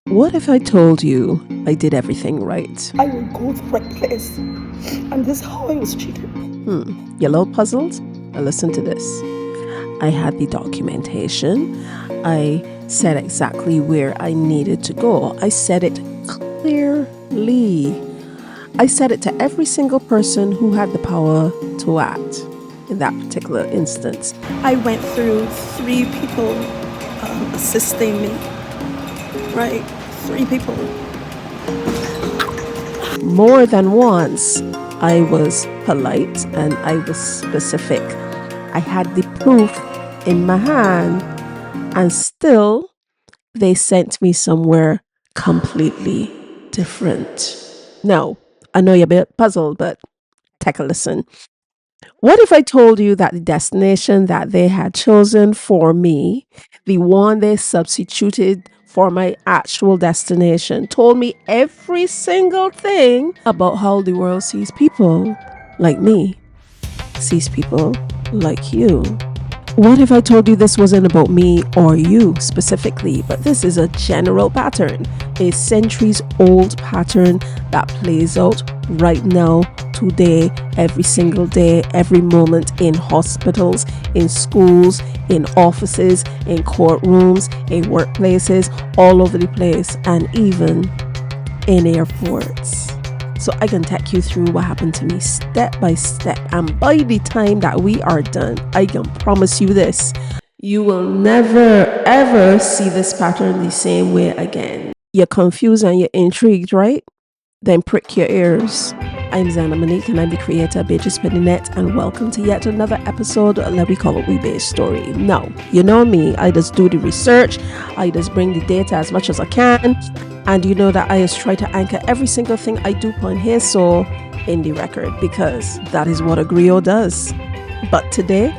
What if I told you I did everything right? I will go to the right place. And this is how I was treated. You're a little puzzled? Now listen to this. I had the documentation. I said exactly where I needed to go. I said it clearly. I said it to every single person who had the power to act in that particular instance. I went through 3 people assisting me. Right? 3 people. More than once, I was polite and I was specific. I had the proof in my hand, and still they sent me somewhere completely different. Now, I know you're a bit puzzled, but take a listen. What if I told you that the destination that they had chosen for me, the one they substituted for my actual destination, told me every single thing about how the world sees people like me, sees people like you? What if I told you this wasn't about me or you specifically, but this is a general pattern, a centuries old pattern that plays out right now, today, every single day, every moment, in hospitals, in schools, in offices, in courtrooms, in workplaces, all over the place, and even in airports. So I can take you through what happened to me step by step. And by the time that we are done, I can promise you this: you will never ever see this pattern the same way again. You're confused and you're intrigued, right? Then prick your ears. I'm Zana Monique and I'm the creator of Baje, and welcome to yet another episode of Let Me Call It Baj-Story. Now, you know me, I just do the research, I just bring the data as much as I can, and you know that I just try to anchor every single thing I do on here so in the record, because that is what a griot does. But today,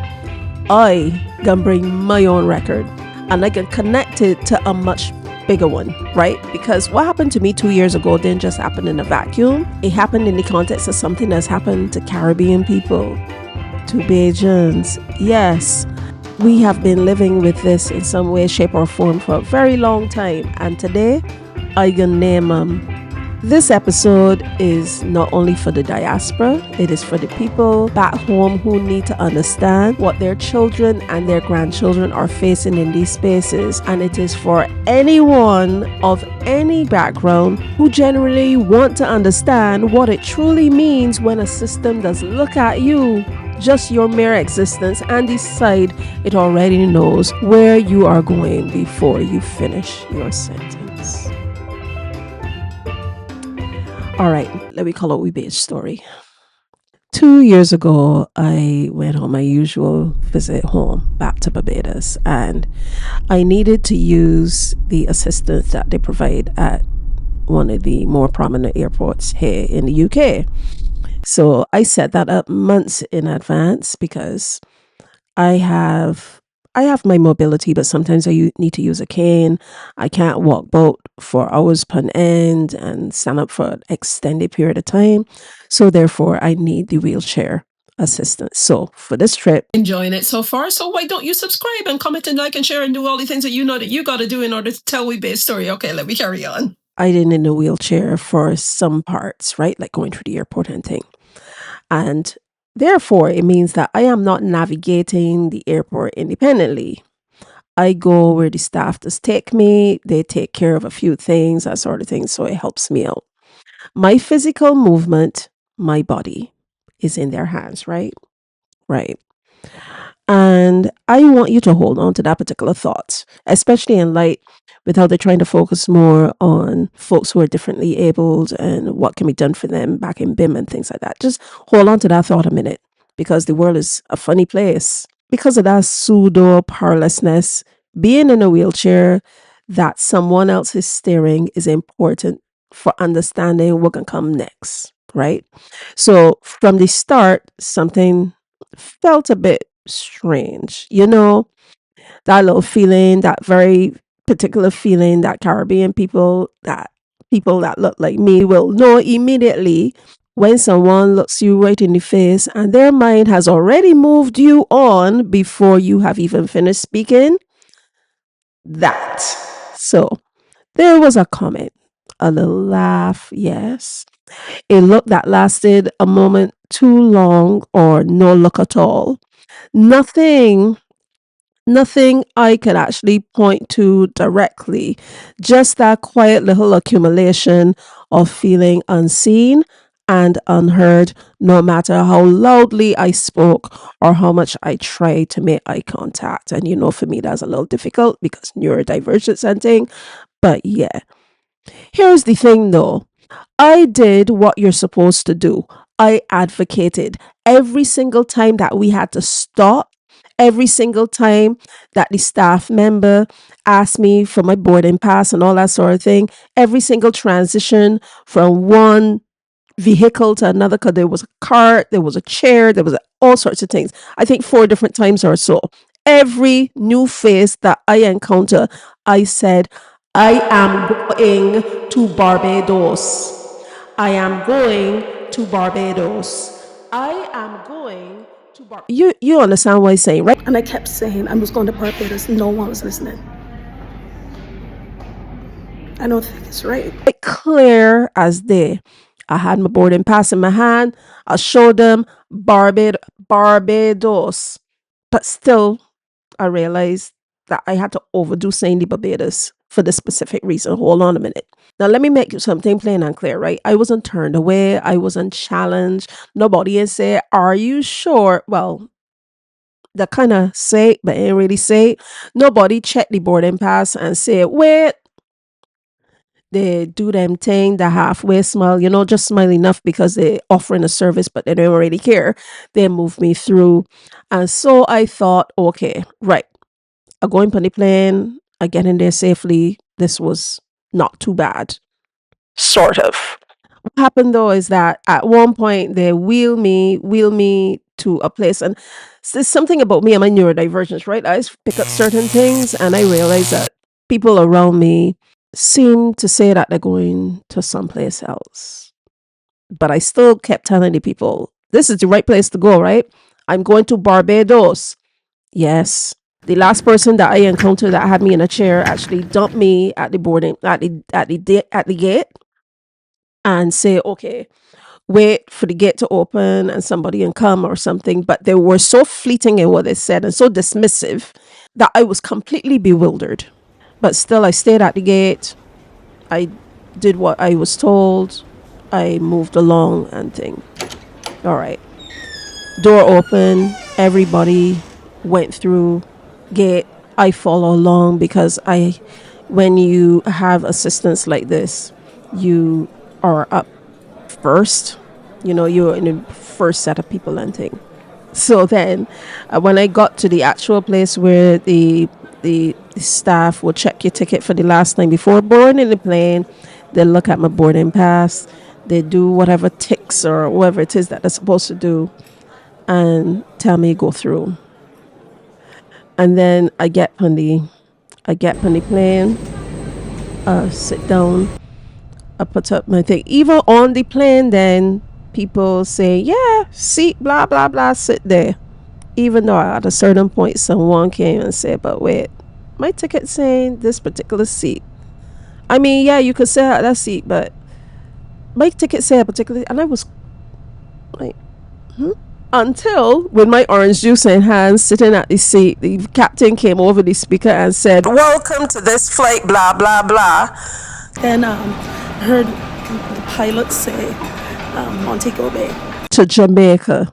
I can bring my own record and I can connect it to a much bigger one, right? Because what happened to me 2 years ago didn't just happen in a vacuum. It happened in the context of something that's happened to Caribbean people, to Bajans. Yes, we have been living with this in some way, shape, or form for a very long time. And today, I can name them. This episode is not only for the diaspora, it is for the people back home who need to understand what their children and their grandchildren are facing in these spaces. And it is for anyone of any background who generally want to understand what it truly means when a system does look at you, just your mere existence, and decide it already knows where you are going before you finish your sentence. All right, let me call it Baj-Story. 2 years ago, I went on my usual visit home back to Barbados, and I needed to use the assistance that they provide at one of the more prominent airports here in the UK. So I set that up months in advance because I have my mobility, but sometimes I need to use a cane. I can't walk boat for hours upon end and stand up for an extended period of time. So therefore, I need the wheelchair assistance. So for this trip, enjoying it so far. So why don't you subscribe and comment and like and share and do all the things that you know that you got to do in order to tell Baj-Story? Okay, let me carry on. I didn't need a wheelchair for some parts, right? Like going through the airport and thing. And therefore, it means that I am not navigating the airport independently. I go where the staff just take me. They take care of a few things, that sort of thing. So it helps me out. My physical movement, my body is in their hands, right? Right. And I want you to hold on to that particular thought, especially in light with how they're trying to focus more on folks who are differently abled and what can be done for them back in BIM and things like that. Just hold on to that thought a minute, because the world is a funny place. Because of that pseudo powerlessness, being in a wheelchair that someone else is steering is important for understanding what can come next, right? So from the start, something felt a bit strange. You know, that little feeling, that very particular feeling that Caribbean people that look like me will know immediately when someone looks you right in the face and their mind has already moved you on before you have even finished speaking. So There was a comment, a little laugh, yes. A look that lasted a moment too long or no look at all. Nothing Nothing I could actually point to directly, just that quiet little accumulation of feeling unseen and unheard, no matter how loudly I spoke or how much I tried to make eye contact. And for me, that's a little difficult because neurodivergent and thing. But yeah, here's the thing though. I did what you're supposed to do. I advocated every single time that we had to stop, every single time that the staff member asked me for my boarding pass and all that sort of thing, every single transition from one vehicle to another, because there was a cart, there was a chair, there was all sorts of things. I think 4 different times or so. Every new face that I encounter, I said, I am going to Barbados. I am going to Barbados. I am going to You understand what I'm saying, right? And I kept saying I was going to Barbados. No one was listening. I don't think it's right. Quite clear as day. I had my boarding pass in my hand. I showed them Barbados. But still, I realized that I had to overdo saying the Barbados for this specific reason. Hold on a minute. Now, let me make something plain and clear, right? I wasn't turned away. I wasn't challenged. Nobody had said, are you sure? Well, they kind of say it, but ain't really say it. Nobody checked the boarding pass and said, wait. They do them thing, the halfway smile, just smile enough because they're offering a service, but they don't really care. They move me through. And so I thought, okay, right. I go in on the plane, I get in there safely. This was not too bad. Sort of. What happened though is that at one point they wheel me to a place, and there's something about me and my neurodivergence, right? I just pick up certain things and I realize that people around me seem to say that they're going to someplace else. But I still kept telling the people, this is the right place to go, right? I'm going to Barbados. Yes. The last person that I encountered that had me in a chair actually dumped me at the boarding at the gate and say, okay, wait for the gate to open and somebody can come or something. But they were so fleeting in what they said and so dismissive that I was completely bewildered. But still, I stayed at the gate. I did what I was told. I moved along and thing. All right. Door open. Everybody went through gate. I follow along because when you have assistance like this, you are up first. You're in the first set of people and thing. So then, when I got to the actual place where the staff will check your ticket for the last time before boarding the plane, they look at my boarding pass, they do whatever ticks or whatever it is that they're supposed to do, and tell me go through. And then I get on the plane, sit down, I put up my thing. Even on the plane, then people say, yeah, seat, blah, blah, blah, sit there. Even though at a certain point, someone came and said, but wait, my ticket saying this particular seat. I mean, yeah, you could sit at that seat, but my ticket said a particular, and I was like, until with my orange juice in hand, sitting at the seat, the captain came over the speaker and said, welcome to this flight, blah, blah, blah. Then heard the pilot say Montego Bay. To Jamaica.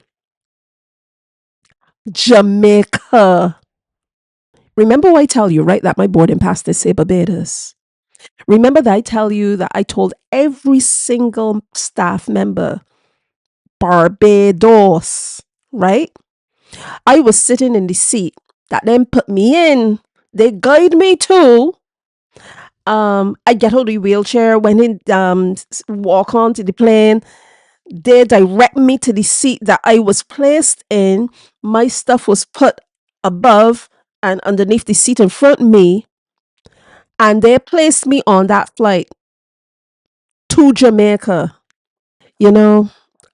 Remember what I tell you, right, that my boarding pass did say Barbados. Remember that I tell you that I told every single staff member Barbados, right? I was sitting in the seat that then put me in. They guide me to. I get out of the wheelchair, went in, walk onto the plane. They direct me to the seat that I was placed in. My stuff was put above and underneath the seat in front of me. And they placed me on that flight to Jamaica.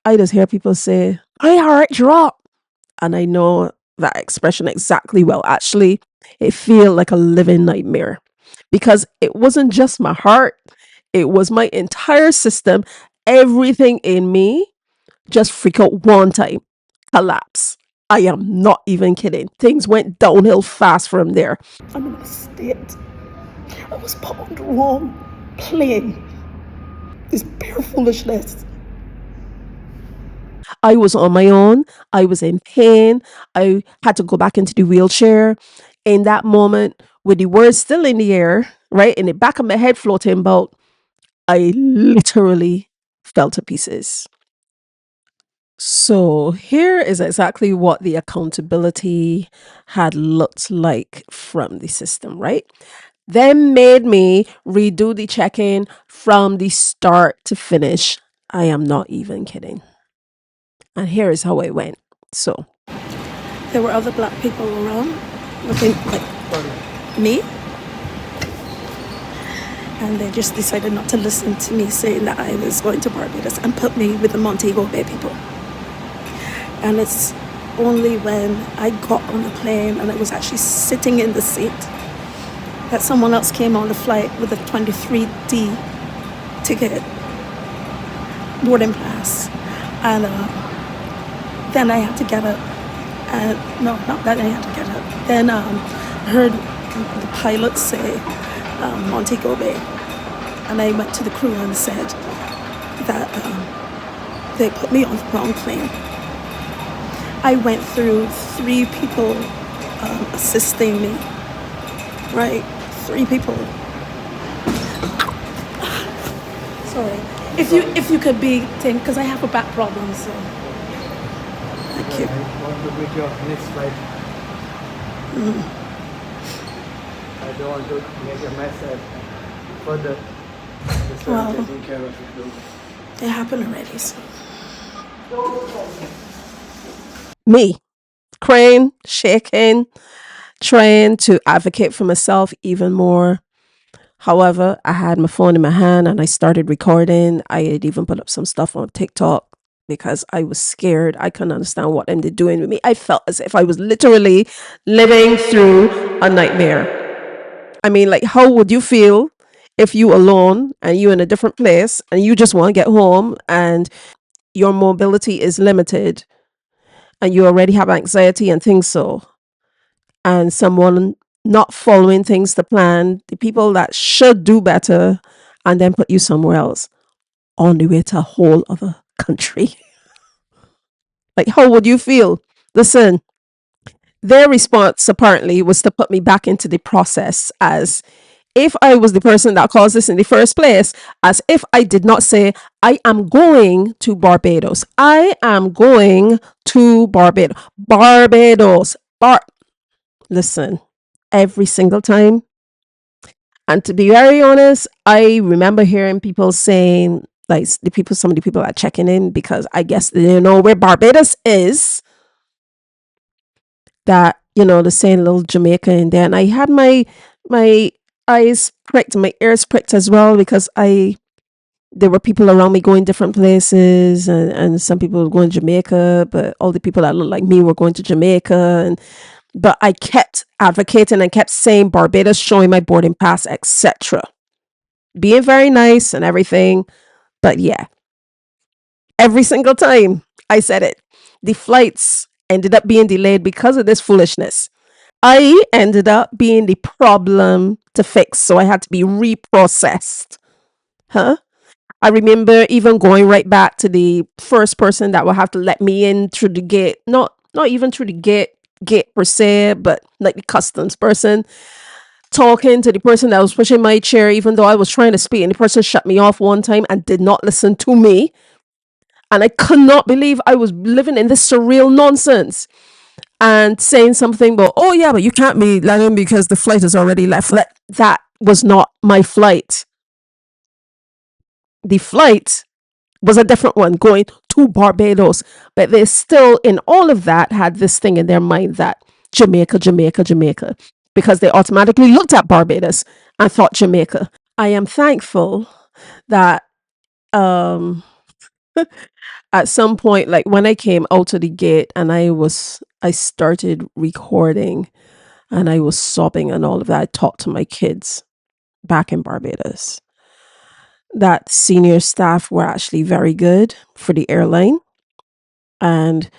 I just hear people say, my heart dropped. And I know that expression exactly well. Actually, it feels like a living nightmare. because it wasn't just my heart, it was my entire system. Everything in me just freak out one time, collapse. I am not even kidding. Things went downhill fast from there. I'm in a state. I was put on the wrong plane. This pure foolishness. I was on my own. I was in pain. I had to go back into the wheelchair. In that moment, with the words still in the air, right, in the back of my head floating about, I literally fell to pieces. So here is exactly what the accountability had looked like from the system, right? Then made me redo the check-in from the start to finish. I am not even kidding. And here is how it went. So There were other black people around looking like me, and they just decided not to listen to me saying that I was going to Barbados and put me with the Montego Bay people. And it's only when I got on the plane and I was actually sitting in the seat that someone else came on the flight with a 23D ticket, boarding pass. And then I had to get up. No, not that I had to get up. Then heard the pilot say Montego Bay. And I went to the crew and said that they put me on the wrong plane. I went through 3 people assisting me, right? 3 people. Sorry. If you could be thing, because I have a back problem, so thank you. I want to meet your next flight. I don't want to make a mess further. Just Well, taking care of it. it happened already, so. me, crying, shaking, trying to advocate for myself even more. However, I had my phone in my hand and I started recording. I had even put up some stuff on TikTok because I was scared. I couldn't understand what they're doing with me. I felt as if I was literally living through a nightmare. I mean, like, how would you feel if you alone and you in a different place and you just want to get home and your mobility is limited and you already have anxiety and things so, and someone not following things to plan, the people that should do better, and then put you somewhere else on the way to a whole other country. Like, how would you feel? Listen, their response apparently was to put me back into the process as if I was the person that caused this in the first place, as if I did not say, I am going to Barbados. I am going to Barbados. Barbados. Listen, every single time. And to be very honest, I remember hearing people saying, like some of the people are checking in because I guess they know where Barbados is. That, they're saying little Jamaica in there. And I had my eyes pricked, my ears pricked as well because there were people around me going different places and some people were going to Jamaica, but all the people that looked like me were going to Jamaica. But I kept advocating and kept saying Barbados, showing my boarding pass, etc. Being very nice and everything. But yeah, every single time I said it, the flights ended up being delayed because of this foolishness. I ended up being the problem to fix, so I had to be reprocessed. Huh? I remember even going right back to the first person that would have to let me in through the gate. Not even through the gate per se, but like the customs person, talking to the person that was pushing my chair, even though I was trying to speak, and the person shut me off one time and did not listen to me. And I could not believe I was living in this surreal nonsense and saying something about, oh yeah, but you can't be letting because the flight is already left. That was not my flight. The flight was a different one going to Barbados. But they still, in all of that, had this thing in their mind that Jamaica, Jamaica, Jamaica, because they automatically looked at Barbados and thought Jamaica. I am thankful that at some point, like when I came out of the gate and I started recording and I was sobbing and all of that, I talked to my kids back in Barbados. That senior staff were actually very good for the airline, and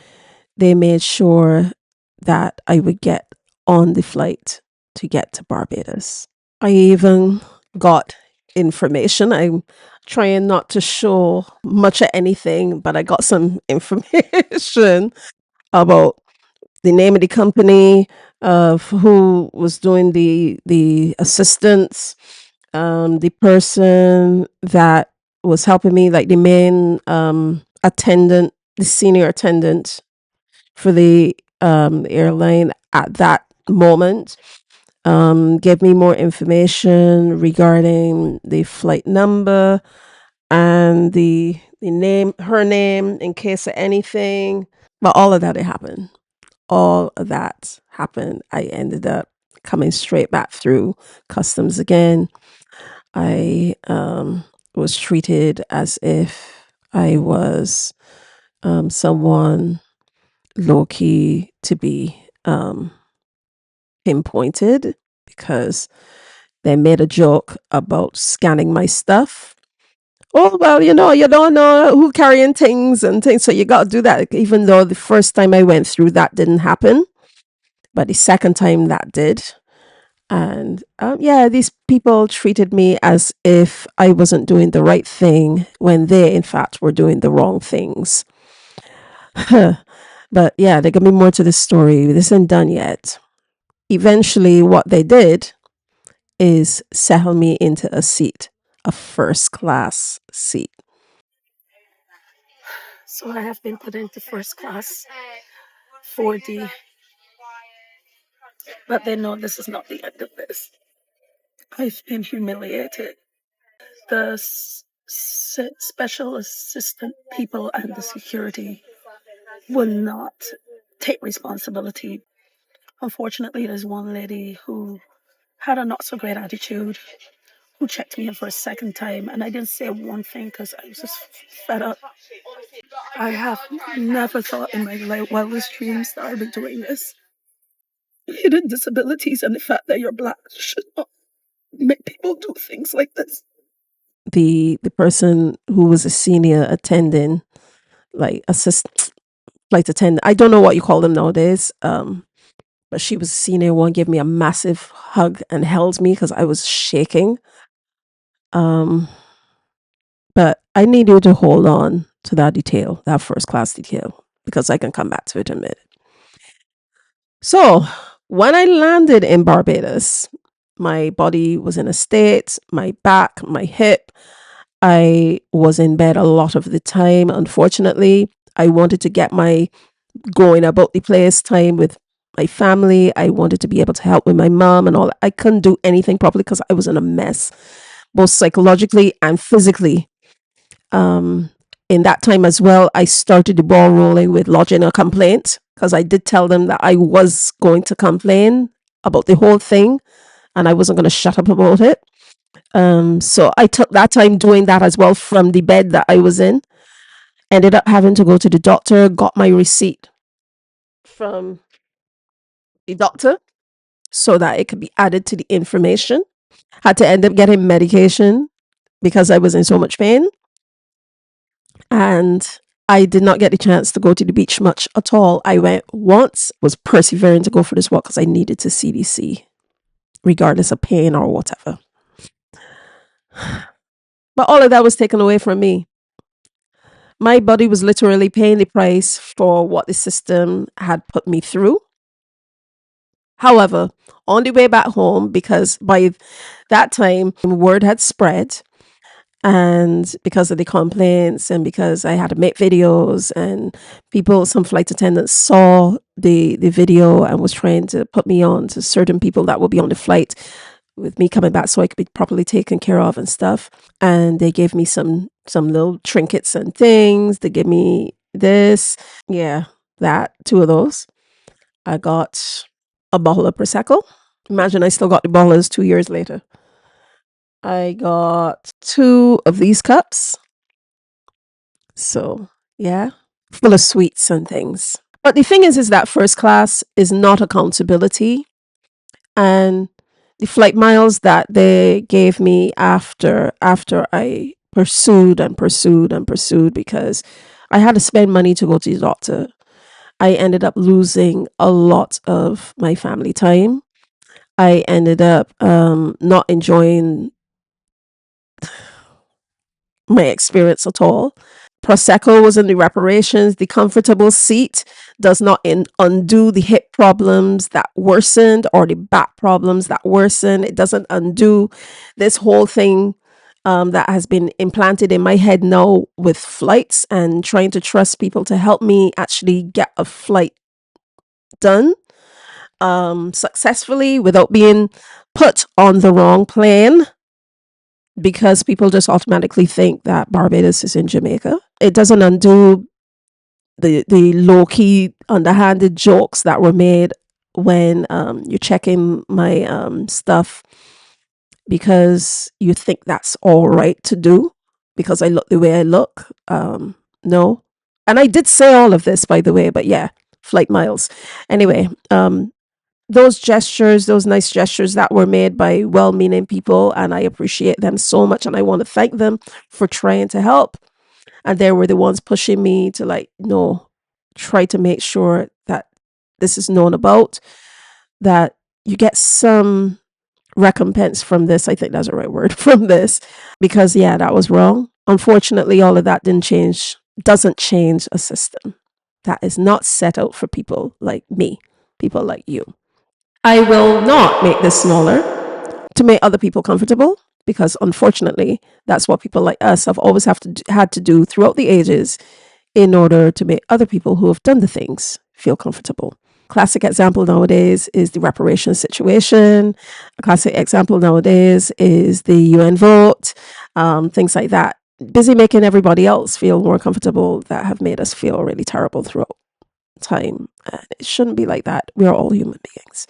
they made sure that I would get on the flight to get to Barbados. I even got information. I'm trying not to show much of anything, but I got some information about the name of the company, of who was doing the assistance, the person that was helping me, like the main attendant, the senior attendant for the airline at that moment, gave me more information regarding the flight number and the name, her name, in case of anything. But all of that had happened. All of that happened. I ended up coming straight back through customs again. I was treated as if I was someone low key to be pinpointed, because they made a joke about scanning my stuff. Oh, well, you don't know who carrying things and things, so you got to do that. Even though the first time I went through, that didn't happen, but the second time that did. And yeah, these people treated me as if I wasn't doing the right thing when they, in fact, were doing the wrong things. But yeah, there could be more to this story. This isn't done yet. Eventually, what they did is settle me into a seat, a first class seat. So I have been put into first class 4D, but they know this is not the end of this. I've been humiliated. The special assistant people and the security will not take responsibility. Unfortunately, there's one lady who had a not so great attitude, who checked me in for a second time, and I didn't say one thing because I was just fed up. I have never thought in my wildest dreams that I'd be doing this. Hidden disabilities and the fact that you're black should not make people do things like this. The person who was a senior attending, like flight attendant, I don't know what you call them nowadays, but she was a senior one, gave me a massive hug and held me because I was shaking. But I need you to hold on to that detail, that first class detail, because I can come back to it in a minute. So when I landed in Barbados, my body was in a state, my back, my hip. I was in bed a lot of the time, unfortunately. I wanted to get my going about the place time with my family. I wanted to be able to help with my mom and all that. I couldn't do anything properly because I was in a mess, both psychologically and physically. In that time as well, I started the ball rolling with lodging a complaint, because I did tell them that I was going to complain about the whole thing and I wasn't going to shut up about it. So I took that time doing that as well from the bed that I was in. Ended up having to go to the doctor, got my receipt from the doctor so that it could be added to the information. Had to end up getting medication because I was in so much pain. And I did not get the chance to go to the beach much at all. I went once, was persevering to go for this walk because I needed to see the sea, regardless of pain or whatever. But all of that was taken away from me. My body was literally paying the price for what the system had put me through. However, on the way back home, because by that time, word had spread, and because of the complaints and because I had to make videos, and people, some flight attendants saw the video and was trying to put me on to certain people that will be on the flight with me coming back so I could be properly taken care of and stuff. And they gave me some little trinkets and things. They gave me this. Yeah, that, two of those. I got a bottle of Prosecco. Imagine I still got the bottles 2 years later. I got 2 of these cups. So, yeah, full of sweets and things. But the thing is that first class is not accountability. And the flight miles that they gave me after I pursued and pursued and pursued, because I had to spend money to go to the doctor. I ended up losing a lot of my family time. I ended up not enjoying my experience at all. Prosecco was in the reparations. The comfortable seat does not undo the hip problems that worsened, or the back problems that worsened. It doesn't undo this whole thing that has been implanted in my head now with flights and trying to trust people to help me actually get a flight done successfully without being put on the wrong plane, because people just automatically think that Barbados is in Jamaica. It doesn't undo the low-key underhanded jokes that were made when you're checking my stuff, because you think that's all right to do because I look the way I look. No. And I did say all of this, by the way, but yeah, flight miles. Anyway, those gestures, those nice gestures that were made by well-meaning people, and I appreciate them so much, and I want to thank them for trying to help. And they were the ones pushing me to, like, no, try to make sure that this is known about, that you get some recompense from this. I think that's the right word, from this, because yeah, that was wrong. Unfortunately, all of that doesn't change a system that is not set out for people like me, people like you. I will not make this smaller to make other people comfortable, because unfortunately, that's what people like us have always had to do throughout the ages in order to make other people who have done the things feel comfortable. Classic example nowadays is the reparations situation. A classic example nowadays is the UN vote, things like that. Busy making everybody else feel more comfortable that have made us feel really terrible throughout time. And it shouldn't be like that. We are all human beings.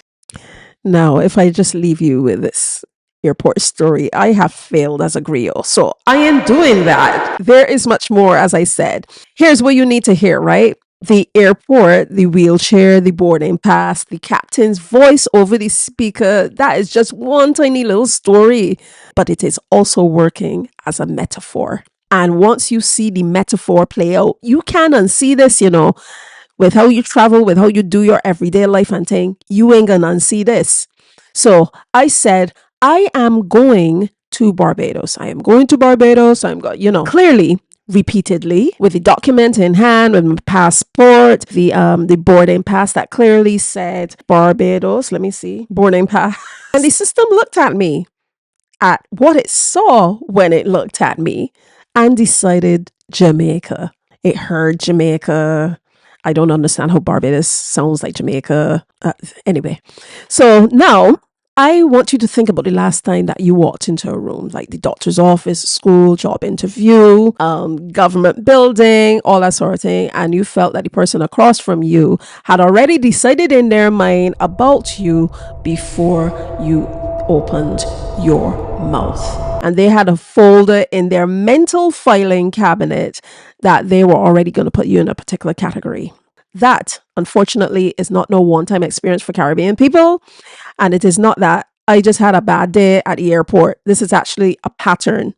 Now, if I just leave you with this airport story, I have failed as a griot. So I am doing that. There is much more, as I said. Here's what you need to hear, right? The airport, the wheelchair, the boarding pass, the captain's voice over the speaker. That is just one tiny little story, but it is also working as a metaphor. And once you see the metaphor play out, you can unsee this, with how you travel, with how you do your everyday life and thing, you ain't gonna unsee this. So I said, I am going to Barbados. I am going to Barbados. I'm going, clearly, repeatedly, with the document in hand, with my passport, the boarding pass that clearly said Barbados. Let me see, boarding pass. And the system looked at me, at what it saw when it looked at me, and decided Jamaica. It heard Jamaica. I don't understand how Barbados sounds like Jamaica. Anyway, so now I want you to think about the last time that you walked into a room, like the doctor's office, school, job interview, government building, all that sort of thing, and you felt that the person across from you had already decided in their mind about you before you opened your mouth. And they had a folder in their mental filing cabinet that they were already going to put you in a particular category. That, unfortunately, is not no one-time experience for Caribbean people. And it is not that I just had a bad day at the airport. This is actually a pattern.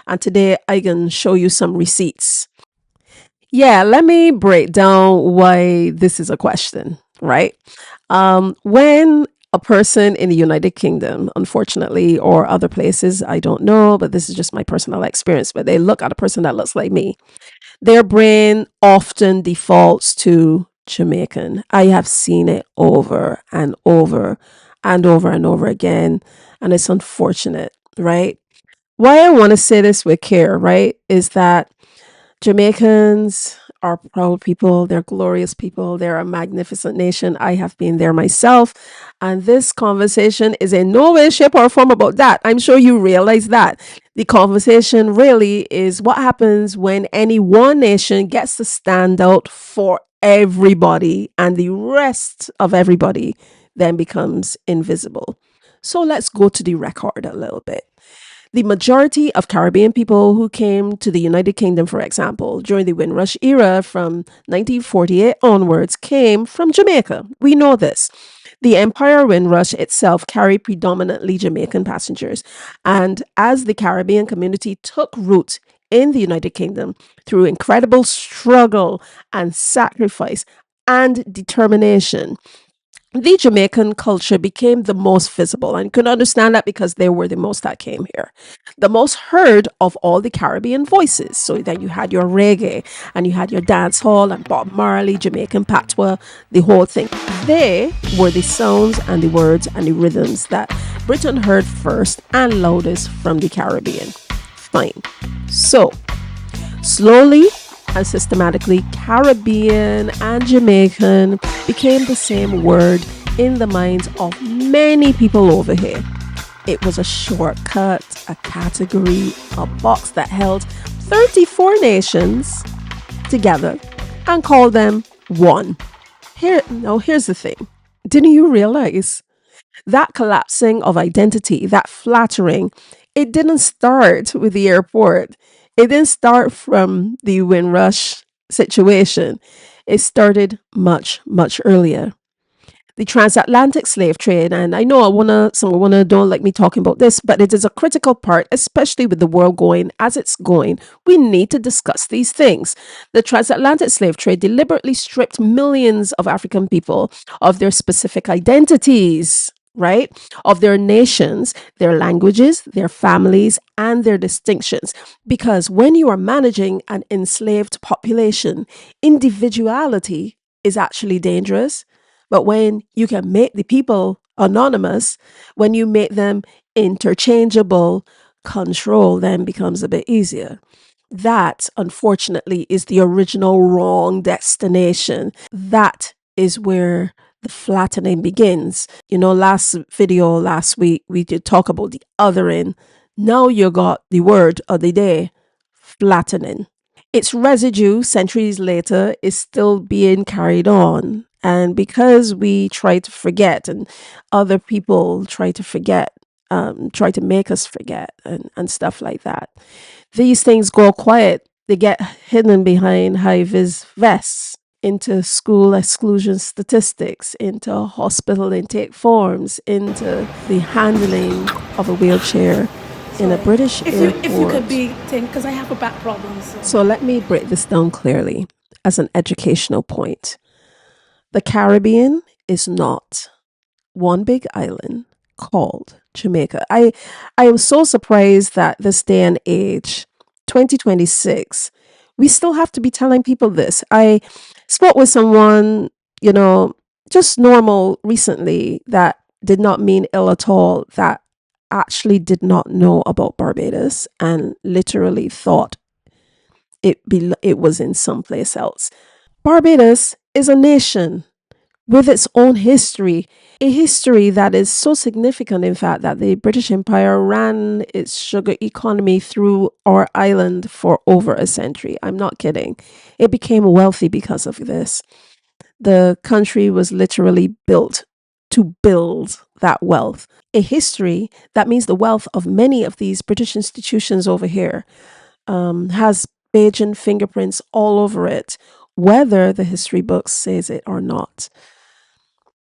And today I can show you some receipts. Yeah, let me break down why this is a question, right? When a person in the United Kingdom, unfortunately, or other places, I don't know, but this is just my personal experience, but they look at a person that looks like me, their brain often defaults to Jamaican. I have seen it over and over and over and over again, and it's unfortunate, right? Why I want to say this with care, right, is that Jamaicans are proud people. They're glorious people. They're a magnificent nation. I have been there myself. And this conversation is in no way, shape, or form about that. I'm sure you realize that. The conversation really is what happens when any one nation gets to stand out for everybody and the rest of everybody then becomes invisible. So let's go to the record a little bit. The majority of Caribbean people who came to the United Kingdom, for example, during the Windrush era from 1948 onwards, came from Jamaica. We know this. The Empire Windrush itself carried predominantly Jamaican passengers, and as the Caribbean community took root in the United Kingdom through incredible struggle and sacrifice and determination, the Jamaican culture became the most visible. And you can understand that because they were the most that came here. The most heard of all the Caribbean voices. So then you had your reggae and you had your dance hall and Bob Marley, Jamaican patois, the whole thing. They were the sounds and the words and the rhythms that Britain heard first and loudest from the Caribbean. Fine. So, slowly and systematically, Caribbean and Jamaican became the same word in the minds of many people over here. It was a shortcut, a category, a box that held 34 nations together and called them one. Here's the thing. Didn't you realize that collapsing of identity, that flattering, it didn't start with the airport. It didn't start from the Windrush situation. It started much, much earlier. The transatlantic slave trade, and I know someone don't like me talking about this, but it is a critical part, especially with the world going as it's going. We need to discuss these things. The transatlantic slave trade deliberately stripped millions of African people of their specific identities, right? Of their nations, their languages, their families, and their distinctions. Because when you are managing an enslaved population, individuality is actually dangerous. But when you can make the people anonymous, when you make them interchangeable, control then becomes a bit easier. That, unfortunately, is the original wrong destination. That is where the flattening begins. Last week, we did talk about the othering. Now you got the word of the day, flattening. Its residue, centuries later, is still being carried on. And because we try to forget and other people try to forget, try to make us forget and stuff like that, these things go quiet. They get hidden behind high-vis vests, into school exclusion statistics, into hospital intake forms, into the handling of a wheelchair in a British airport. If you could be, because I have a back problem. So let me break this down clearly as an educational point. The Caribbean is not one big island called Jamaica. I am so surprised that this day and age, 2026, we still have to be telling people this. I spoke with someone, just normal recently, that did not mean ill at all, that actually did not know about Barbados and literally thought it was in someplace else. Barbados is a nation with its own history, a history that is so significant, in fact, that the British Empire ran its sugar economy through our island for over a century. I'm not kidding. It became wealthy because of this. The country was literally built to build that wealth. A history that means the wealth of many of these British institutions over here has Bajan fingerprints all over it, whether the history books says it or not.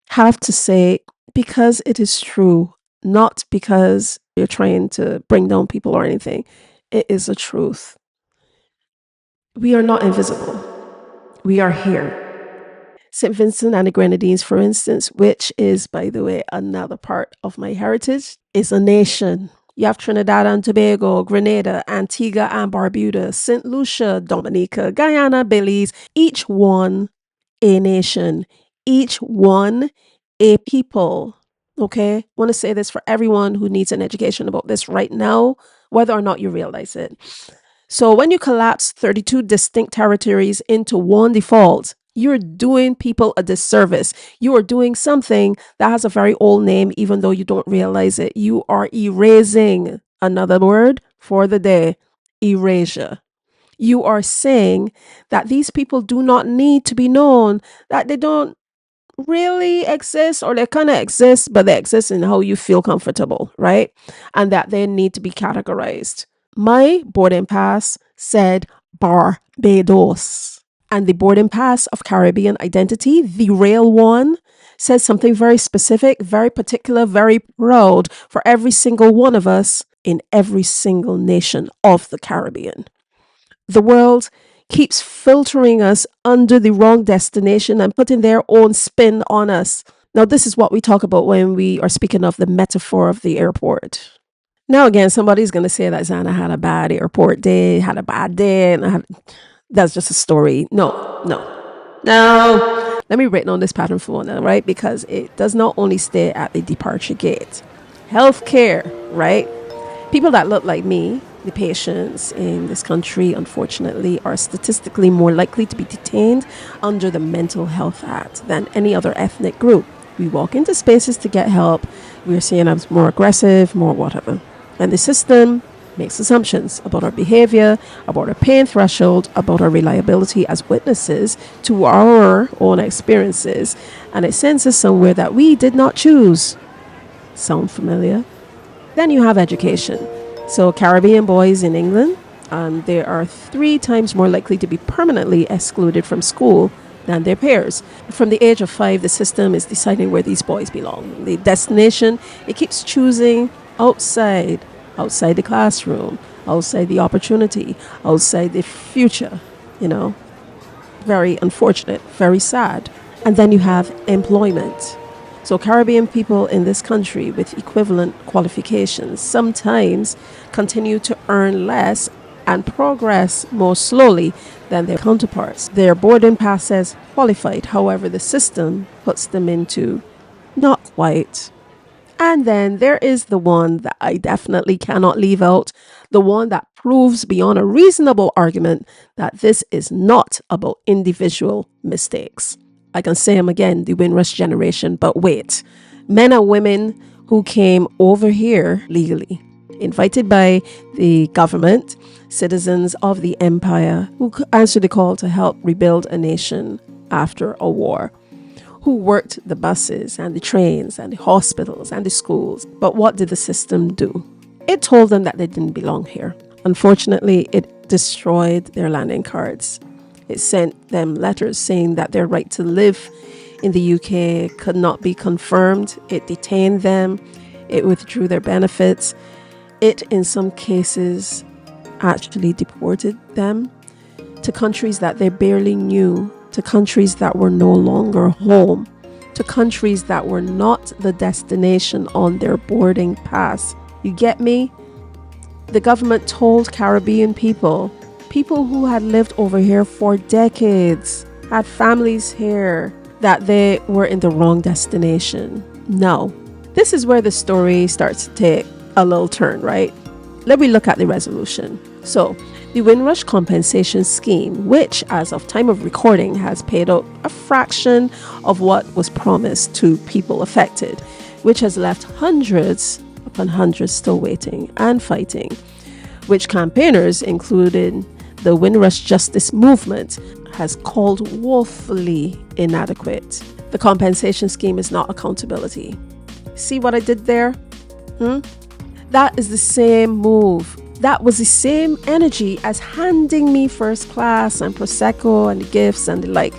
Have to say, because it is true, not because you're trying to bring down people or anything. It is a truth. We are not invisible. We are here. St. Vincent and the Grenadines, for instance, which is, by the way, another part of my heritage, is a nation. You have Trinidad and Tobago, Grenada, Antigua and Barbuda, St. Lucia, Dominica, Guyana, Belize, each one a nation, each one a people. Okay? I want to say this for everyone who needs an education about this right now, whether or not you realize it. So when you collapse 32 distinct territories into one default, you're doing people a disservice. You are doing something that has a very old name, even though you don't realize it. You are erasing, another word for the day, erasure. You are saying that these people do not need to be known, that they don't really exist, or they kind of exist, but they exist in how you feel comfortable, right? And that they need to be categorized. My boarding pass said Barbados. And the boarding pass of Caribbean identity, the real one, says something very specific, very particular, very proud for every single one of us in every single nation of the Caribbean. The world keeps filtering us under the wrong destination and putting their own spin on us. Now, this is what we talk about when we are speaking of the metaphor of the airport. Now, again, somebody's going to say that Zana had a bad airport day, had a bad day, and that's just a story. No. Let me write on this pattern for one, right? Because it does not only stay at the departure gate. Healthcare, right? People that look like me, the patients in this country, unfortunately, are statistically more likely to be detained under the Mental Health Act than any other ethnic group. We walk into spaces to get help. We're seen as more aggressive, more whatever. And the system makes assumptions about our behavior, about our pain threshold, about our reliability as witnesses to our own experiences, and it sends us somewhere that we did not choose. Sound familiar? Then you have education. So Caribbean boys in England, they are 3 times more likely to be permanently excluded from school than their peers. From the age of 5, the system is deciding where these boys belong. The destination, it keeps choosing outside the classroom, outside the opportunity, outside the future, Very unfortunate, very sad. And then you have employment. So Caribbean people in this country with equivalent qualifications sometimes continue to earn less and progress more slowly than their counterparts. Their boarding pass says qualified, however, the system puts them into not quite. And then there is the one that I definitely cannot leave out, the one that proves beyond a reasonable argument that this is not about individual mistakes. I can say them again, the Windrush Generation, but wait. Men and women who came over here legally, invited by the government, citizens of the empire, who answered the call to help rebuild a nation after a war, who worked the buses and the trains and the hospitals and the schools. But what did the system do? It told them that they didn't belong here. Unfortunately, it destroyed their landing cards. It sent them letters saying that their right to live in the UK could not be confirmed. It detained them. It withdrew their benefits. It, in some cases, actually deported them to countries that they barely knew, to countries that were no longer home, to countries that were not the destination on their boarding pass. You get me? The government told Caribbean people who had lived over here for decades, had families here, that they were in the wrong destination. Now, this is where the story starts to take a little turn, right? Let me look at the resolution. So, the Windrush Compensation Scheme, which as of time of recording has paid out a fraction of what was promised to people affected, which has left hundreds upon hundreds still waiting and fighting, which campaigners, including the Windrush Justice Movement, has called woefully inadequate. The compensation scheme is not accountability. See what I did there? That is the same move. That was the same energy as handing me first class and Prosecco and the gifts and the like.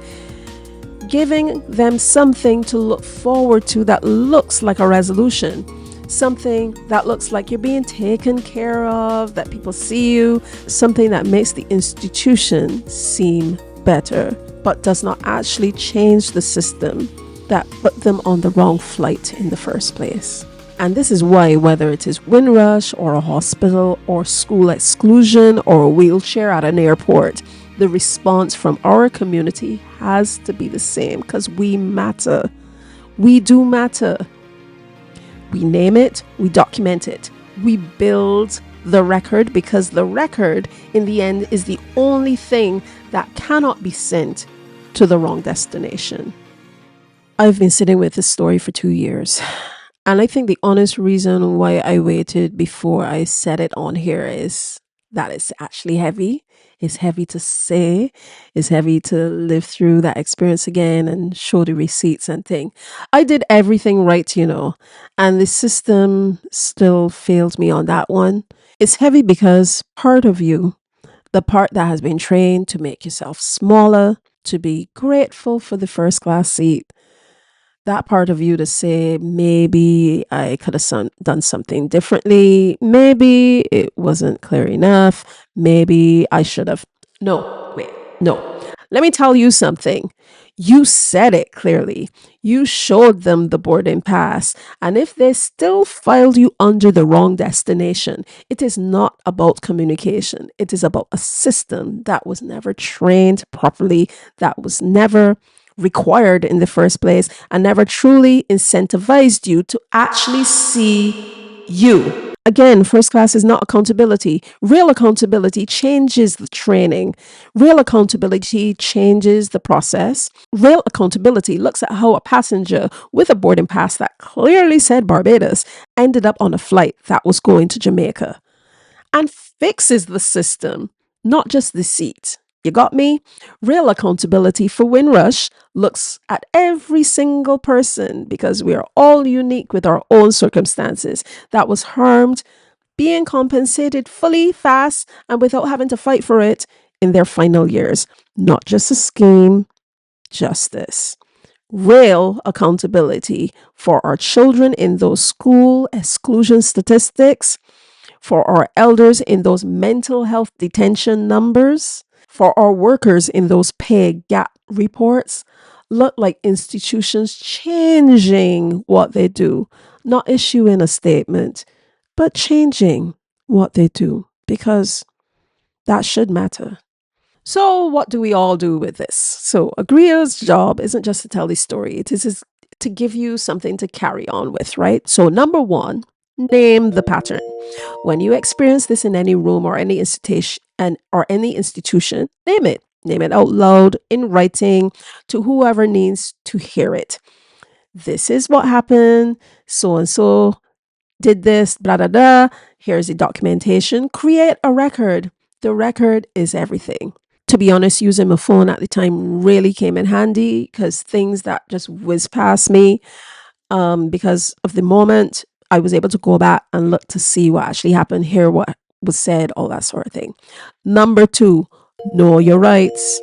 Giving them something to look forward to that looks like a resolution. Something that looks like you're being taken care of, that people see you, something that makes the institution seem better, but does not actually change the system that put them on the wrong flight in the first place. And this is why, whether it is Windrush or a hospital or school exclusion or a wheelchair at an airport, the response from our community has to be the same, because we matter. We do matter. We name it, we document it, we build the record, because the record in the end is the only thing that cannot be sent to the wrong destination. I've been sitting with this story for 2 years. And I think the honest reason why I waited before I said it on here is that it's actually heavy. It's heavy to say. It's heavy to live through that experience again and show the receipts and thing. I did everything right, and the system still failed me on that one. It's heavy because part of you, the part that has been trained to make yourself smaller, to be grateful for the first class seat, that part of you to say, maybe I could have done something differently. Maybe it wasn't clear enough. Maybe I should have. No, wait, no. Let me tell you something. You said it clearly. You showed them the boarding pass. And if they still filed you under the wrong destination, it is not about communication. It is about a system that was never trained properly, that was never required in the first place, and never truly incentivized you to actually see you. Again, first class is not accountability. Real accountability changes the training. Real accountability changes the process. Real accountability looks at how a passenger with a boarding pass that clearly said Barbados ended up on a flight that was going to Jamaica, and fixes the system, not just the seat. You got me? Real accountability for Windrush looks at every single person, because we are all unique with our own circumstances, that was harmed, being compensated fully, fast, and without having to fight for it in their final years. Not just a scheme, justice. Real accountability for our children in those school exclusion statistics, for our elders in those mental health detention numbers, for our workers in those pay gap reports. Look like institutions changing what they do, not issuing a statement, but changing what they do, because that should matter. So, what do we all do with this? So, a grier's job isn't just to tell the story, it is to give you something to carry on with, right? So, number one, name the pattern. When you experience this in any room or any institution, name it. Name it out loud, in writing, to whoever needs to hear it. This is what happened. So and so did this, blah, blah, blah. Here's the documentation. Create a record. The record is everything. To be honest, using my phone at the time really came in handy, because things that just whizzed past me, because of the moment, I was able to go back and look to see what actually happened, hear what was said, all that sort of thing. Number two, know your rights.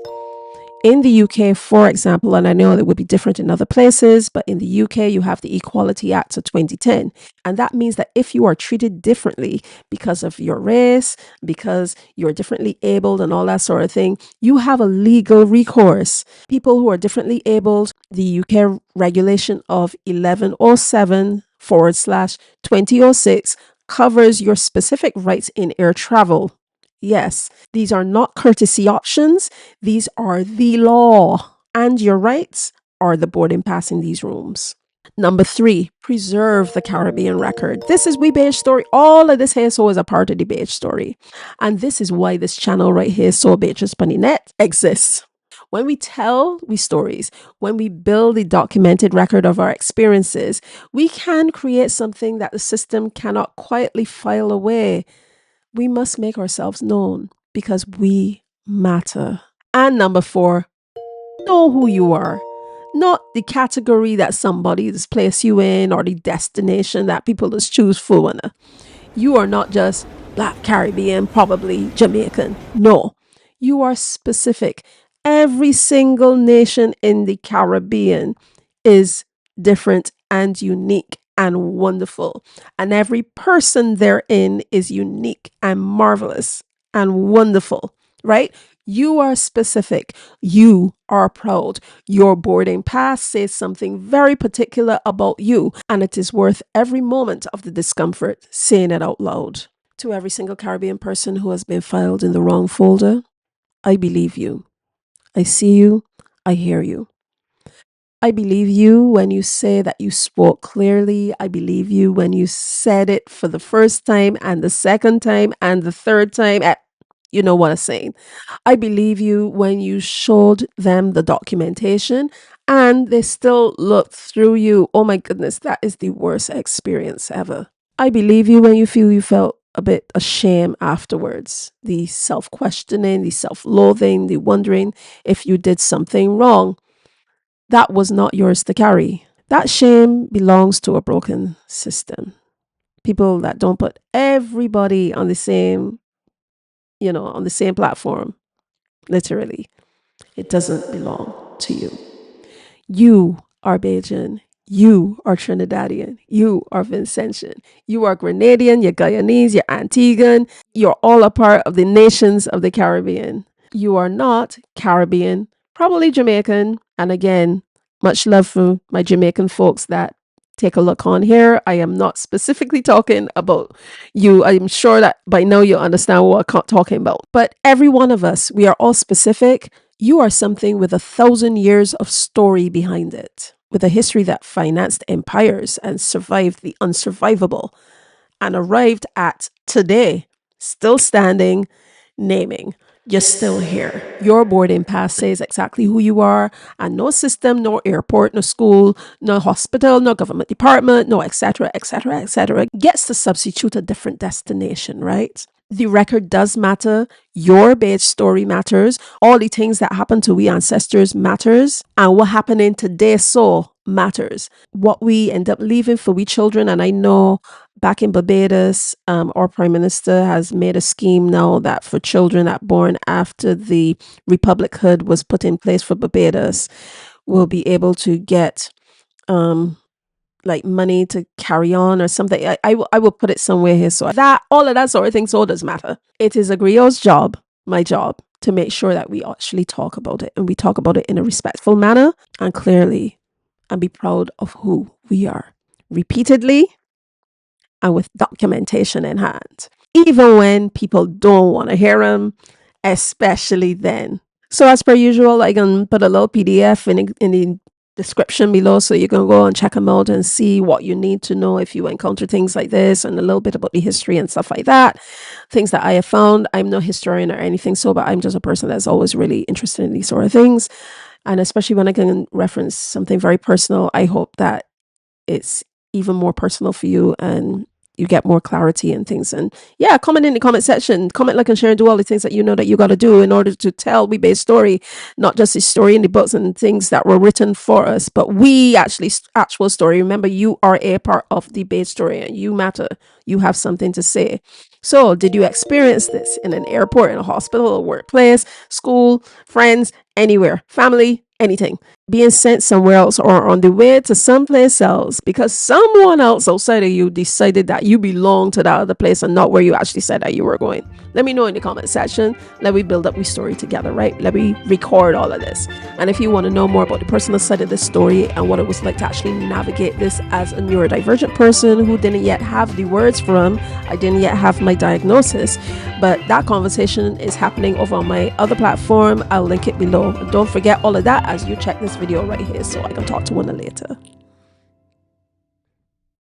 In the UK, for example, and I know it would be different in other places, but in the UK, you have the Equality Act of 2010. And that means that if you are treated differently because of your race, because you're differently abled and all that sort of thing, you have a legal recourse. People who are differently abled, the UK regulation of 1107/2006 covers your specific rights in air travel. Yes, these are not courtesy options. These are the law. And your rights are the boarding pass in these rooms. Number three, preserve the Caribbean record. This is We Baj-Story. All of this here so is a part of the Baj-Story. And this is why this channel right here, So Bajas Net, exists. When we tell we stories, when we build a documented record of our experiences, we can create something that the system cannot quietly file away. We must make ourselves known, because we matter. And number four, know who you are. Not the category that somebody has placed you in, or the destination that people just choose for one. You are not just Black, Caribbean, probably Jamaican. No, you are specific. Every single nation in the Caribbean is different and unique and wonderful. And every person therein is unique and marvelous and wonderful, right? You are specific. You are proud. Your boarding pass says something very particular about you, and it is worth every moment of the discomfort saying it out loud. To every single Caribbean person who has been filed in the wrong folder, I believe you. I see you. I hear you. I believe you when you say that you spoke clearly. I believe you when you said it for the first time and the second time and the third time. You know what I'm saying. I believe you when you showed them the documentation and they still looked through you. Oh my goodness, that is the worst experience ever. I believe you when you feel you felt a bit ashamed afterwards. The self-questioning, the self-loathing, the wondering if you did something wrong. That was not yours to carry. That shame belongs to a broken system. People that don't put everybody on the same, on the same platform. Literally. It doesn't belong to you. You are Bajan. You are Trinidadian. You are Vincentian. You are Grenadian, you're Guyanese, you're Antiguan. You're all a part of the nations of the Caribbean. You are not Caribbean, probably Jamaican. And again, much love for my Jamaican folks that take a look on here. I am not specifically talking about you. I'm sure that by now you understand what I'm talking about. But every one of us, we are all specific. You are something with 1,000 years of story behind it, with a history that financed empires and survived the unsurvivable and arrived at today, still standing, naming. You're still here. Your boarding pass says exactly who you are, and no system, no airport, no school, no hospital, no government department, no etc., etc., etc. gets to substitute a different destination, right? The record does matter. Your baj story matters. All the things that happened to we ancestors matters. And what happened in today's soul matters. What we end up leaving for we children. And I know back in Barbados, our Prime Minister has made a scheme now that for children that born after the republichood was put in place for Barbados will be able to get like money to carry on or something. I will put it somewhere here. So that all of that sort of thing so does matter. It is a griot's job, my job, to make sure that we actually talk about it, and we talk about it in a respectful manner and clearly, and be proud of who we are repeatedly and with documentation in hand, even when people don't want to hear them, especially then. So as per usual, I can put a little PDF in the description below so you can go and check them out and see what you need to know if you encounter things like this, and a little bit about the history and stuff like that. Things that I have found. I'm no historian or anything, so but I'm just a person that's always really interested in these sort of things. And especially when I can reference something very personal, I hope that it's even more personal for you and you get more clarity and things. And yeah, comment in the comment section, comment, like, and share, and do all the things that you know that you got to do in order to tell we baj story, not just the story in the books and things that were written for us, but we actually actual story. Remember, you are a part of the baj story and you matter. You have something to say. So did you experience this in an airport, in a hospital, a workplace, school, friends, anywhere, family, anything? Being sent somewhere else or on the way to someplace else because someone else outside of you decided that you belong to that other place and not where you actually said that you were going. Let me know in the comment section. Let me build up we story together, right? Let me record all of this. And if you want to know more about the personal side of this story and what it was like to actually navigate this as a neurodivergent person who didn't yet have the words from, I didn't yet have my diagnosis, but that conversation is happening over on my other platform. I'll link it below. And don't forget all of that as you check this video right here so I can talk to one later.